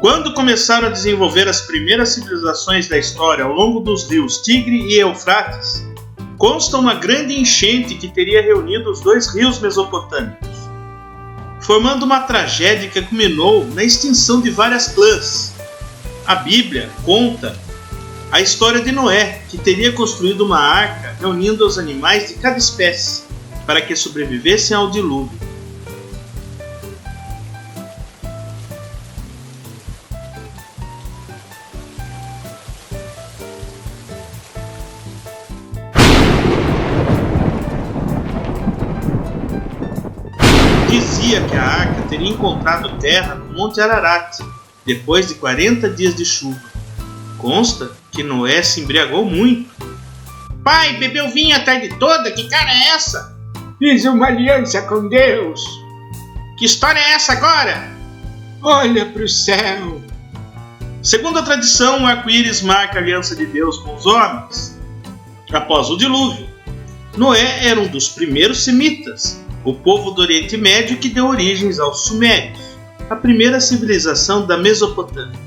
Quando começaram a desenvolver as primeiras civilizações da história ao longo dos rios Tigre e Eufrates, consta uma grande enchente que teria reunido os dois rios mesopotâmicos, formando uma tragédia que culminou na extinção de várias clãs. A Bíblia conta a história de Noé, que teria construído uma arca reunindo os animais de cada espécie para que sobrevivessem ao dilúvio. Dizia que a arca teria encontrado terra no Monte Ararat, depois de 40 dias de chuva. Consta que Noé se embriagou muito. Pai, bebeu vinho a tarde toda? Que cara é essa? Fiz uma aliança com Deus. Que história é essa agora? Olha para o céu. Segundo a tradição, o arco-íris marca a aliança de Deus com os homens. Após o dilúvio, Noé era um dos primeiros semitas, o povo do Oriente Médio que deu origens aos Sumérios, a primeira civilização da Mesopotâmia.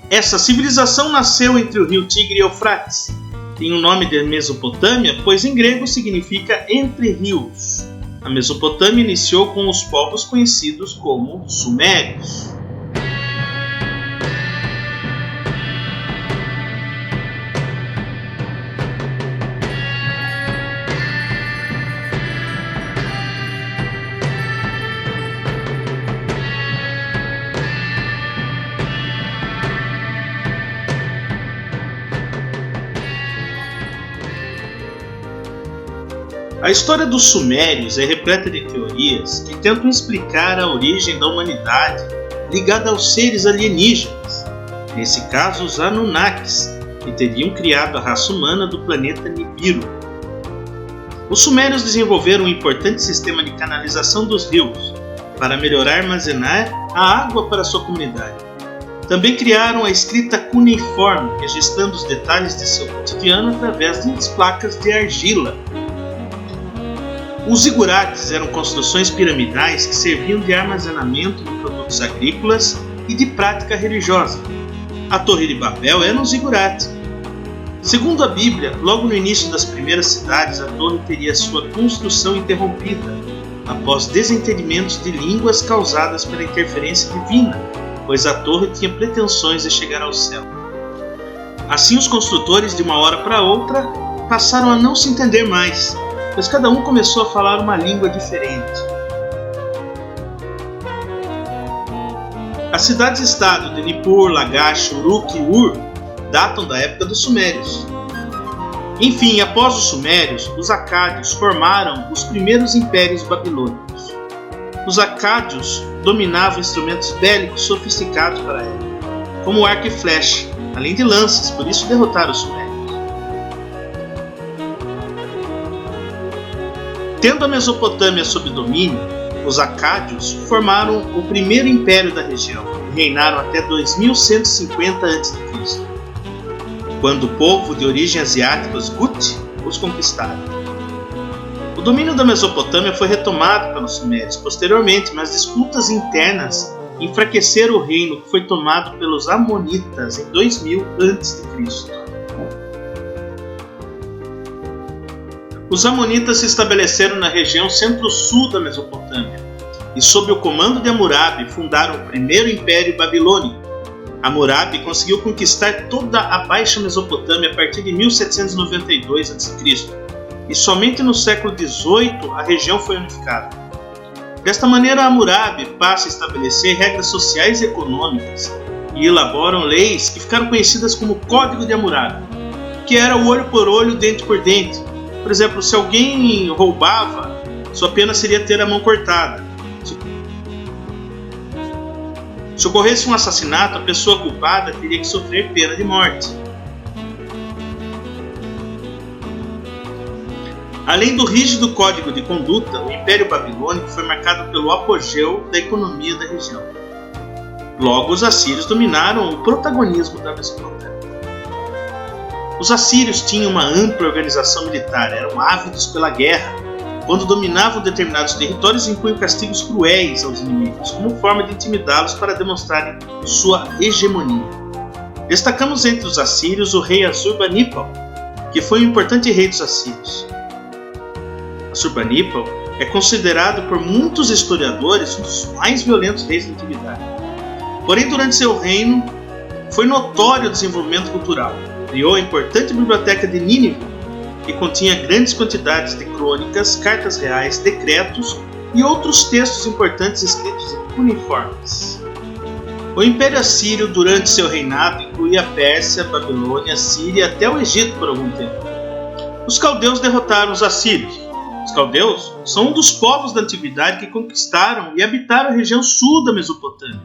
Essa civilização nasceu entre o rio Tigre e Eufrates. Tem o nome de Mesopotâmia, pois em grego significa entre rios. A Mesopotâmia iniciou com os povos conhecidos como Sumérios. A história dos Sumérios é repleta de teorias que tentam explicar a origem da humanidade ligada aos seres alienígenas, nesse caso os Anunnakis, que teriam criado a raça humana do planeta Nibiru. Os Sumérios desenvolveram um importante sistema de canalização dos rios para melhorar e armazenar a água para sua comunidade. Também criaram a escrita cuneiforme, registrando os detalhes de seu cotidiano através de placas de argila. Os zigurates eram construções piramidais que serviam de armazenamento de produtos agrícolas e de prática religiosa. A Torre de Babel era um zigurate. Segundo a Bíblia, logo no início das primeiras cidades, a torre teria sua construção interrompida após desentendimentos de línguas causadas pela interferência divina, pois a torre tinha pretensões de chegar ao céu. Assim, os construtores, de uma hora para outra, passaram a não se entender mais, pois cada um começou a falar uma língua diferente. As cidades-estado de Nippur, Lagash, Uruk e Ur datam da época dos Sumérios. Enfim, após os Sumérios, os Acádios formaram os primeiros impérios babilônicos. Os Acádios dominavam instrumentos bélicos sofisticados para a época, como arco e flecha, além de lanças, por isso derrotaram os Sumérios. Tendo a Mesopotâmia sob domínio, os Acádios formaram o primeiro império da região e reinaram até 2150 a.C., quando o povo de origem asiática, os Gut, os conquistaram. O domínio da Mesopotâmia foi retomado pelos Sumérios posteriormente, mas disputas internas enfraqueceram o reino que foi tomado pelos Amonitas em 2000 a.C. Os Amonitas se estabeleceram na região centro-sul da Mesopotâmia e, sob o comando de Hammurabi, fundaram o primeiro Império Babilônico. Hammurabi conseguiu conquistar toda a Baixa Mesopotâmia a partir de 1792 a.C. e somente no século XVIII a região foi unificada. Desta maneira, Hammurabi passa a estabelecer regras sociais e econômicas e elaboram leis que ficaram conhecidas como Código de Hammurabi, que era o olho por olho, dente por dente. Por exemplo, se alguém roubava, sua pena seria ter a mão cortada. Se ocorresse um assassinato, a pessoa culpada teria que sofrer pena de morte. Além do rígido código de conduta, o Império Babilônico foi marcado pelo apogeu da economia da região. Logo, os assírios dominaram o protagonismo da Mesopotâmia. Os assírios tinham uma ampla organização militar, eram ávidos pela guerra quando dominavam determinados territórios, impunham castigos cruéis aos inimigos, como forma de intimidá-los para demonstrarem sua hegemonia. Destacamos entre os assírios o rei Assurbanipal, que foi um importante rei dos assírios. Assurbanipal é considerado por muitos historiadores um dos mais violentos reis da antiguidade. Porém, durante seu reino, foi notório o desenvolvimento cultural. Criou a importante biblioteca de Nínive, que continha grandes quantidades de crônicas, cartas reais, decretos e outros textos importantes escritos em cuneiformes. O Império Assírio, durante seu reinado, incluía a Pérsia, Babilônia, Síria e até o Egito por algum tempo. Os caldeus derrotaram os assírios. Os caldeus são um dos povos da antiguidade que conquistaram e habitaram a região sul da Mesopotâmia,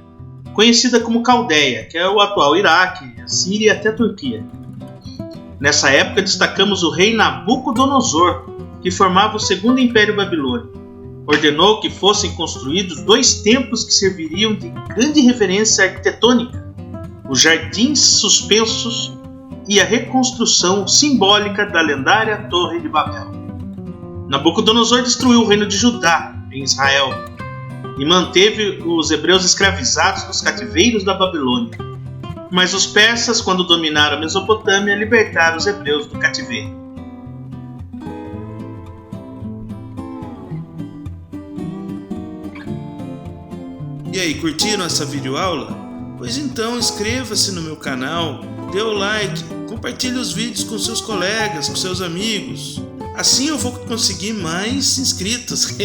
conhecida como Caldeia, que é o atual Iraque, a Síria e até a Turquia. Nessa época destacamos o rei Nabucodonosor, que formava o segundo Império Babilônico. Ordenou que fossem construídos 2 templos que serviriam de grande referência arquitetônica, os Jardins Suspensos e a reconstrução simbólica da lendária Torre de Babel. Nabucodonosor destruiu o reino de Judá, em Israel, e manteve os hebreus escravizados nos cativeiros da Babilônia. Mas os persas, quando dominaram a Mesopotâmia, libertaram os hebreus do cativeiro. E aí, curtiram essa videoaula? Pois então inscreva-se no meu canal, dê o like, compartilhe os vídeos com seus colegas, com seus amigos. Assim eu vou conseguir mais inscritos.